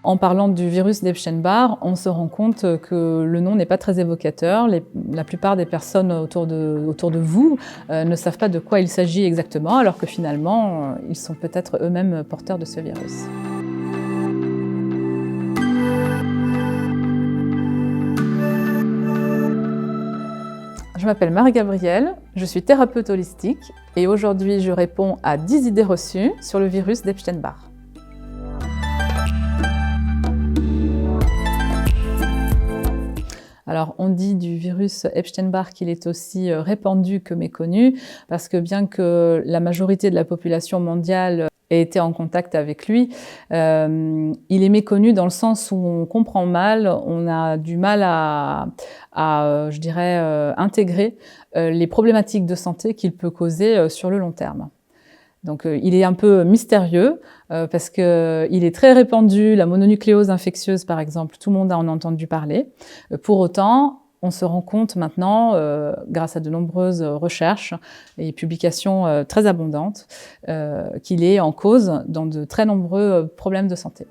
En parlant du virus d'Epstein-Barr, on se rend compte que le nom n'est pas très évocateur. La plupart des personnes autour de vous ne savent pas de quoi il s'agit exactement, alors que finalement, ils sont peut-être eux-mêmes porteurs de ce virus. Je m'appelle Marie-Gabrielle, je suis thérapeute holistique et aujourd'hui je réponds à 10 idées reçues sur le virus d'Epstein-Barr. Alors, on dit du virus Epstein-Barr qu'il est aussi répandu que méconnu, parce que bien que la majorité de la population mondiale ait été en contact avec lui, il est méconnu dans le sens où on comprend mal, on a du mal à je dirais, intégrer les problématiques de santé qu'il peut causer sur le long terme. Donc il est un peu mystérieux parce qu'il est très répandu, la mononucléose infectieuse par exemple, tout le monde en a entendu parler. Pour autant, on se rend compte maintenant, grâce à de nombreuses recherches et publications très abondantes, qu'il est en cause dans de très nombreux problèmes de santé.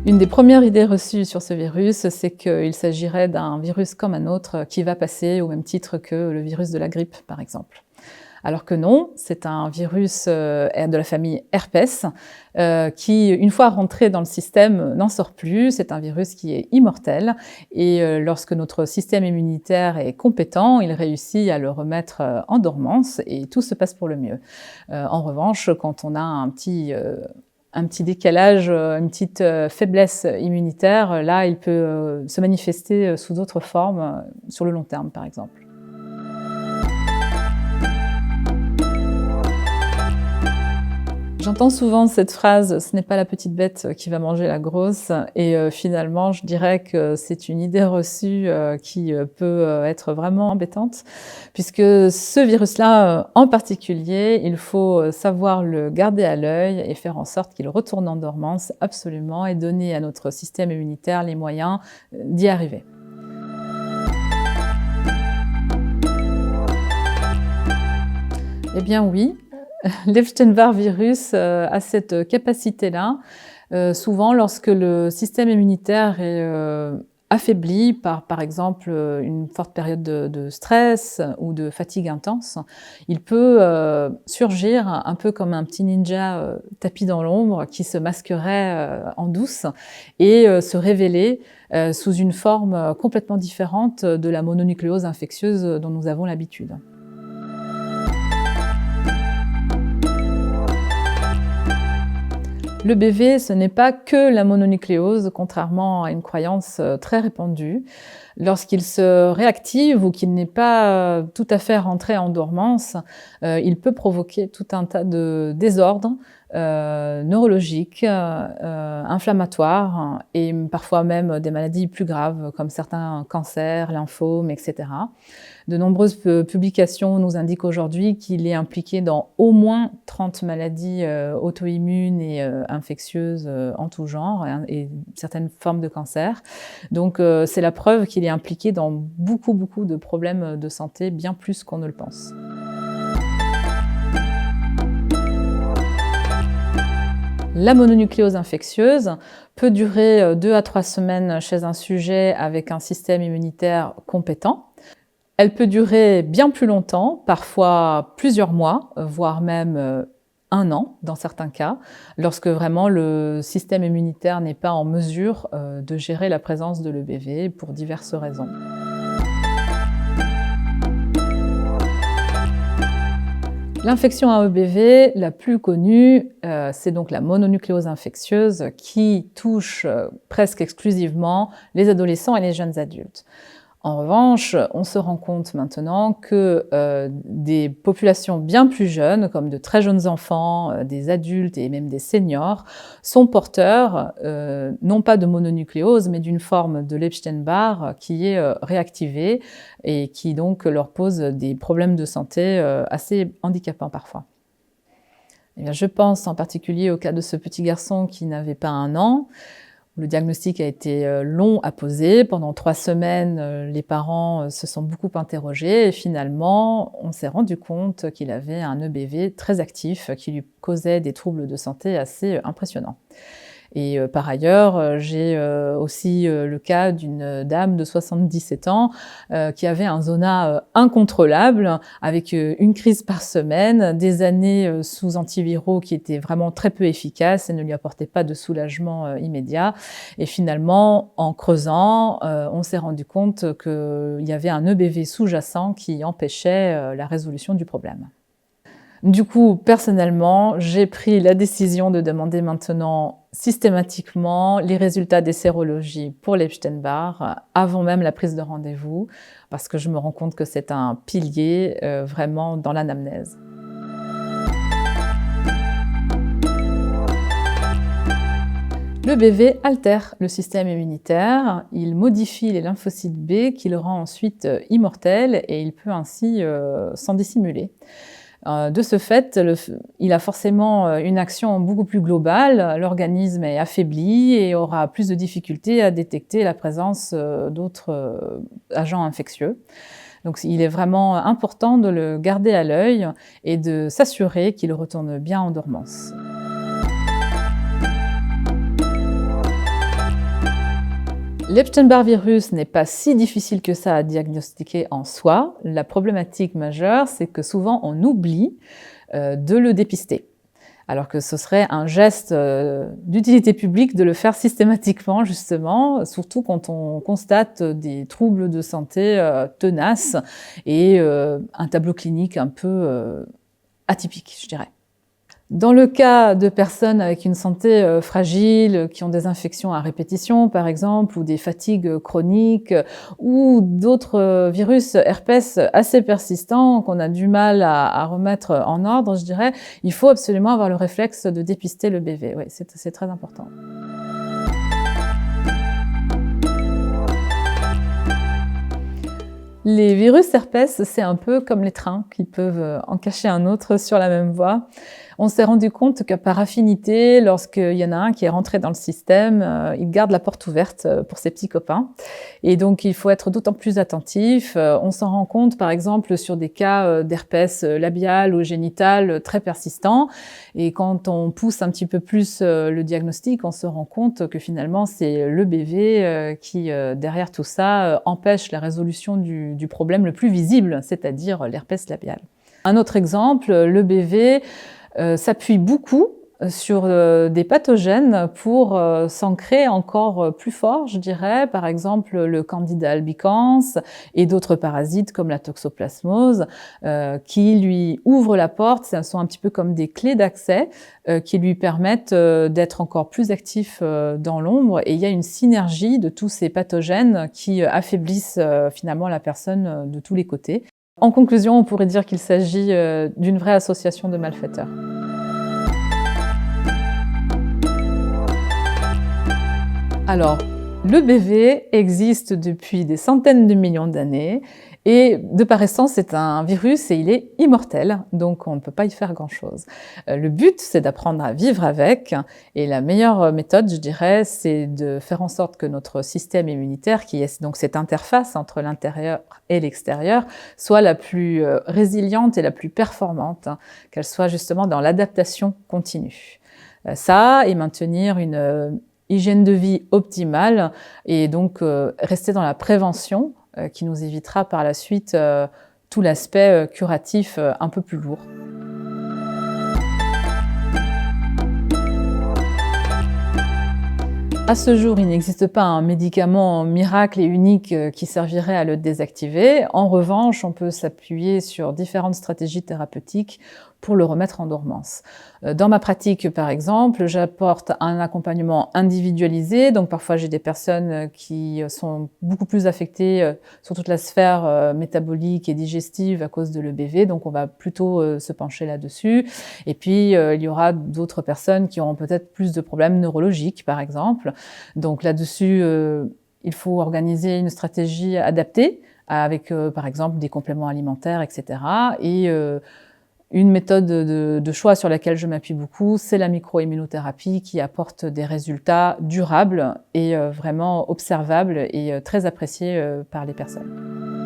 Une des premières idées reçues sur ce virus, c'est qu'il s'agirait d'un virus comme un autre qui va passer au même titre que le virus de la grippe, par exemple. Alors que non, c'est un virus de la famille herpès qui, une fois rentré dans le système, n'en sort plus. C'est un virus qui est immortel et lorsque notre système immunitaire est compétent, il réussit à le remettre en dormance et tout se passe pour le mieux. En revanche, quand on a un petit décalage, une petite faiblesse immunitaire, là, il peut se manifester sous d'autres formes, sur le long terme, par exemple. J'entends souvent cette phrase « ce n'est pas la petite bête qui va manger la grosse » et finalement, je dirais que c'est une idée reçue qui peut être vraiment embêtante puisque ce virus-là, en particulier, il faut savoir le garder à l'œil et faire en sorte qu'il retourne en dormance absolument et donner à notre système immunitaire les moyens d'y arriver. Eh bien oui. L'Epstein-Barr virus a cette capacité-là, souvent lorsque le système immunitaire est affaibli par exemple, une forte période de stress ou de fatigue intense, il peut surgir un peu comme un petit ninja tapi dans l'ombre qui se masquerait en douce et se révéler sous une forme complètement différente de la mononucléose infectieuse dont nous avons l'habitude. Le BV, ce n'est pas que la mononucléose, contrairement à une croyance très répandue. Lorsqu'il se réactive ou qu'il n'est pas tout à fait rentré en dormance, il peut provoquer tout un tas de désordres neurologiques, inflammatoires et parfois même des maladies plus graves comme certains cancers, lymphomes, etc. De nombreuses publications nous indiquent aujourd'hui qu'il est impliqué dans au moins 30 maladies auto-immunes et infectieuses en tout genre et certaines formes de cancer. Donc c'est la preuve qu'il est impliqué dans beaucoup de problèmes de santé, bien plus qu'on ne le pense. La mononucléose infectieuse peut durer 2 à 3 semaines chez un sujet avec un système immunitaire compétent. Elle peut durer bien plus longtemps, parfois plusieurs mois, voire même 1 an dans certains cas, lorsque vraiment le système immunitaire n'est pas en mesure de gérer la présence de l'EBV pour diverses raisons. L'infection à EBV la plus connue, c'est donc la mononucléose infectieuse qui touche presque exclusivement les adolescents et les jeunes adultes. En revanche, on se rend compte maintenant que des populations bien plus jeunes, comme de très jeunes enfants, des adultes et même des seniors, sont porteurs non pas de mononucléose, mais d'une forme de l'Epstein-Barr qui est réactivée et qui donc leur pose des problèmes de santé assez handicapants parfois. Eh bien, je pense en particulier au cas de ce petit garçon qui n'avait pas 1 an, Le diagnostic a été long à poser. Pendant 3 semaines, les parents se sont beaucoup interrogés et finalement, on s'est rendu compte qu'il avait un EBV très actif qui lui causait des troubles de santé assez impressionnants. Et par ailleurs, j'ai aussi le cas d'une dame de 77 ans qui avait un zona incontrôlable avec une crise par semaine, des années sous antiviraux qui étaient vraiment très peu efficaces et ne lui apportaient pas de soulagement immédiat. Et finalement, en creusant, on s'est rendu compte qu'il y avait un EBV sous-jacent qui empêchait la résolution du problème. Du coup, personnellement, j'ai pris la décision de demander maintenant systématiquement les résultats des sérologies pour l'Epstein-Barr avant même la prise de rendez-vous, parce que je me rends compte que c'est un pilier vraiment dans l'anamnèse. Le BV altère le système immunitaire, il modifie les lymphocytes B qui le rend ensuite immortel et il peut ainsi s'en dissimuler. De ce fait, il a forcément une action beaucoup plus globale, l'organisme est affaibli et aura plus de difficultés à détecter la présence d'autres agents infectieux. Donc il est vraiment important de le garder à l'œil et de s'assurer qu'il retourne bien en dormance. L'Epstein-Barr virus n'est pas si difficile que ça à diagnostiquer en soi. La problématique majeure, c'est que souvent on oublie de le dépister. Alors que ce serait un geste d'utilité publique de le faire systématiquement, justement, surtout quand on constate des troubles de santé tenaces et un tableau clinique un peu atypique, je dirais. Dans le cas de personnes avec une santé fragile, qui ont des infections à répétition par exemple, ou des fatigues chroniques, ou d'autres virus herpès assez persistants qu'on a du mal à remettre en ordre, je dirais, il faut absolument avoir le réflexe de dépister le BV. Oui, c'est très important. Les virus herpès, c'est un peu comme les trains qui peuvent en cacher un autre sur la même voie. On s'est rendu compte que par affinité, lorsqu'il y en a un qui est rentré dans le système, il garde la porte ouverte pour ses petits copains. Et donc, il faut être d'autant plus attentif. On s'en rend compte, par exemple, sur des cas d'herpès labial ou génital très persistants. Et quand on pousse un petit peu plus le diagnostic, on se rend compte que finalement, c'est le BV qui, derrière tout ça, empêche la résolution du problème le plus visible, c'est-à-dire l'herpès labial. Un autre exemple, le BV s'appuie beaucoup sur des pathogènes pour s'ancrer encore plus fort, je dirais, par exemple le Candida albicans et d'autres parasites comme la toxoplasmose qui lui ouvrent la porte. Ce sont un petit peu comme des clés d'accès qui lui permettent d'être encore plus actif dans l'ombre, et il y a une synergie de tous ces pathogènes qui affaiblissent finalement la personne de tous les côtés. En conclusion, on pourrait dire qu'il s'agit d'une vraie association de malfaiteurs. Alors, le BV existe depuis des centaines de millions d'années et de par essence, c'est un virus et il est immortel, donc on ne peut pas y faire grand-chose. Le but, c'est d'apprendre à vivre avec, et la meilleure méthode, je dirais, c'est de faire en sorte que notre système immunitaire, qui est donc cette interface entre l'intérieur et l'extérieur, soit la plus résiliente et la plus performante, qu'elle soit justement dans l'adaptation continue. Ça, et maintenir une hygiène de vie optimale et donc rester dans la prévention qui nous évitera par la suite tout l'aspect curatif un peu plus lourd. À ce jour, il n'existe pas un médicament miracle et unique qui servirait à le désactiver. En revanche, on peut s'appuyer sur différentes stratégies thérapeutiques pour le remettre en dormance. Dans ma pratique, par exemple, j'apporte un accompagnement individualisé. Donc parfois, j'ai des personnes qui sont beaucoup plus affectées sur toute la sphère métabolique et digestive à cause de l'EBV. Donc on va plutôt se pencher là-dessus. Et puis, il y aura d'autres personnes qui auront peut-être plus de problèmes neurologiques, par exemple. Donc là-dessus, il faut organiser une stratégie adaptée avec, par exemple, des compléments alimentaires, etc. Et Une méthode de choix sur laquelle je m'appuie beaucoup, c'est la microimmunothérapie qui apporte des résultats durables et vraiment observables et très appréciés par les personnes.